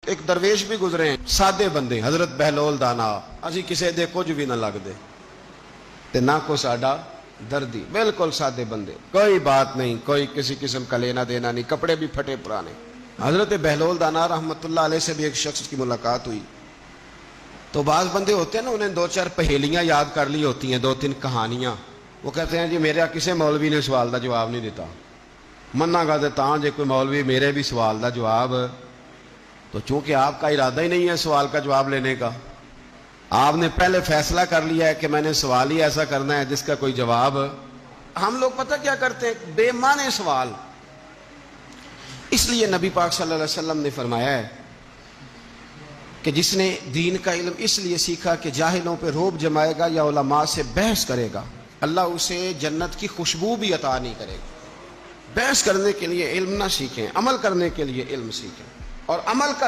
ایک درویش بھی گزرے ہیں، سادے بندے، حضرت بہلول دانا، اسی کسے دے کچھ بھی نہ لگ دے تے نہ کو ساڈا دردی، بالکل سادے بندے، کوئی بات نہیں، کوئی کسی قسم کا لینا دینا نہیں، کپڑے بھی پھٹے پرانے۔ حضرت بہلول دانا رحمت اللہ علیہ سے بھی ایک شخص کی ملاقات ہوئی تو بعض بندے ہوتے ہیں نا، انہیں دو چار پہیلیاں یاد کر لی ہوتی ہیں، دو تین کہانیاں، وہ کہتے ہیں جی میرا کسے مولوی نے سوال دا جواب نہیں دیتا، مننا گا دیتا ہوں جی کوئی مولوی میرے بھی سوال دا جواب، تو چونکہ آپ کا ارادہ ہی نہیں ہے سوال کا جواب لینے کا، آپ نے پہلے فیصلہ کر لیا ہے کہ میں نے سوال ہی ایسا کرنا ہے جس کا کوئی جواب، ہم لوگ پتہ کیا کرتے ہیں، بے معنی سوال۔ اس لیے نبی پاک صلی اللہ علیہ وسلم نے فرمایا ہے کہ جس نے دین کا علم اس لیے سیکھا کہ جاہلوں پہ رعب جمائے گا یا علماء سے بحث کرے گا، اللہ اسے جنت کی خوشبو بھی عطا نہیں کرے گا۔ بحث کرنے کے لیے علم نہ سیکھیں، عمل کرنے کے لیے علم سیکھیں، اور عمل کا